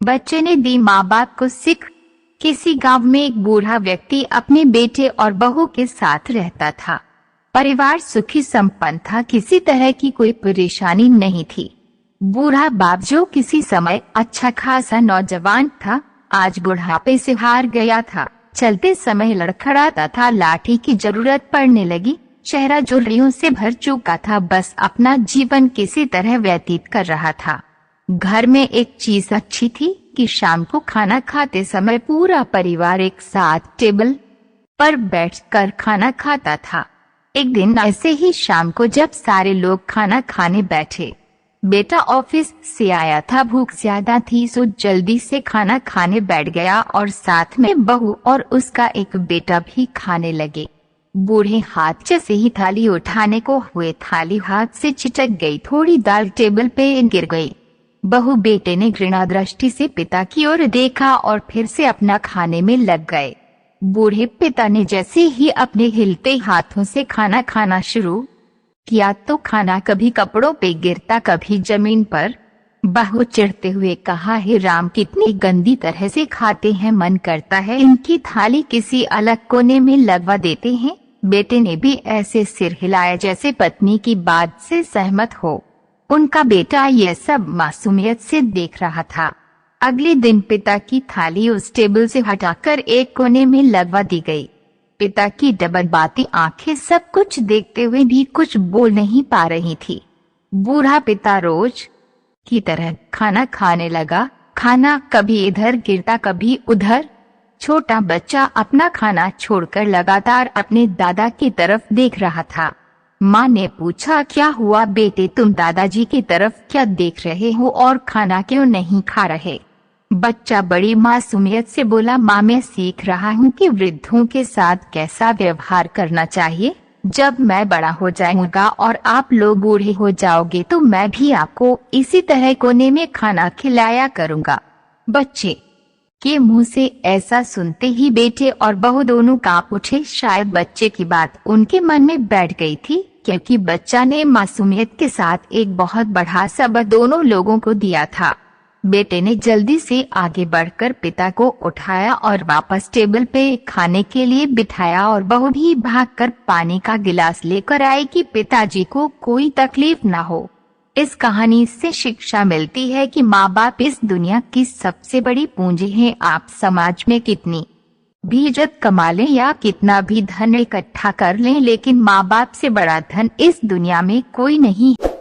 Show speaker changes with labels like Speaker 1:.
Speaker 1: बच्चे ने दी माँ बाप को सीख। किसी गांव में एक बूढ़ा व्यक्ति अपने बेटे और बहू के साथ रहता था। परिवार सुखी संपन्न था, किसी तरह की कोई परेशानी नहीं थी। बूढ़ा बाप, जो किसी समय अच्छा खासा नौजवान था, आज बुढ़ापे से हार गया था। चलते समय लड़खड़ाता था, लाठी की जरूरत पड़ने लगी। चेहरा झुर्रियों से भर चुका था, बस अपना जीवन किसी तरह व्यतीत कर रहा था। घर में एक चीज अच्छी थी कि शाम को खाना खाते समय पूरा परिवार एक साथ टेबल पर बैठकर खाना खाता था। एक दिन ऐसे ही शाम को जब सारे लोग खाना खाने बैठे, बेटा ऑफिस से आया था, भूख ज्यादा थी सो जल्दी से खाना खाने बैठ गया और साथ में बहू और उसका एक बेटा भी खाने लगे। बूढ़े हाथ से ही थाली उठाने को हुए, थाली हाथ से छिटक गई, थोड़ी दाल टेबल पे गिर गई। बहू बेटे ने घृणा दृष्टि से पिता की ओर देखा और फिर से अपना खाने में लग गए। बूढ़े पिता ने जैसे ही अपने हिलते हाथों से खाना खाना शुरू किया तो खाना कभी कपड़ों पे गिरता, कभी जमीन पर। बहू चिढ़ते हुए कहा, हे राम, कितनी गंदी तरह से खाते हैं, मन करता है इनकी थाली किसी अलग कोने में लगवा देते हैं। बेटे ने भी ऐसे सिर हिलाया जैसे पत्नी की बात से सहमत हो। उनका बेटा यह सब मासूमियत से देख रहा था। अगले दिन पिता की थाली उस टेबल से हटाकर एक कोने में लगवा दी गई। पिता की डबडबाती आंखें सब कुछ देखते हुए भी कुछ बोल नहीं पा रही थी। बूढ़ा पिता रोज की तरह खाना खाने लगा। खाना कभी इधर गिरता, कभी उधर। छोटा बच्चा अपना खाना छोड़कर लगातार अपने दादा की तरफ देख रहा था। माँ ने पूछा, क्या हुआ बेटे, तुम दादाजी की तरफ क्या देख रहे हो और खाना क्यों नहीं खा रहे? बच्चा बड़ी मासूमियत से बोला, माँ, मैं सीख रहा हूँ कि वृद्धों के साथ कैसा व्यवहार करना चाहिए। जब मैं बड़ा हो जाऊंगा और आप लोग बूढ़े हो जाओगे तो मैं भी आपको इसी तरह कोने में खाना खिलाया करूँगा। बच्चे के मुंह से ऐसा सुनते ही बेटे और बहू दोनों कांप उठे। शायद बच्चे की बात उनके मन में बैठ गई थी, क्योंकि बच्चा ने मासूमियत के साथ एक बहुत बड़ा सबक दोनों लोगों को दिया था। बेटे ने जल्दी से आगे बढ़कर पिता को उठाया और वापस टेबल पे खाने के लिए बिठाया और बहू भी भागकर पानी का गिलास लेकर आई कि पिताजी को कोई तकलीफ ना हो। इस कहानी से शिक्षा मिलती है कि माँ बाप इस दुनिया की सबसे बड़ी पूंजी है। आप समाज में कितनी भी इज्जत कमा लें या कितना भी धन इकट्ठा कर लें, लेकिन माँ बाप से बड़ा धन इस दुनिया में कोई नहीं है।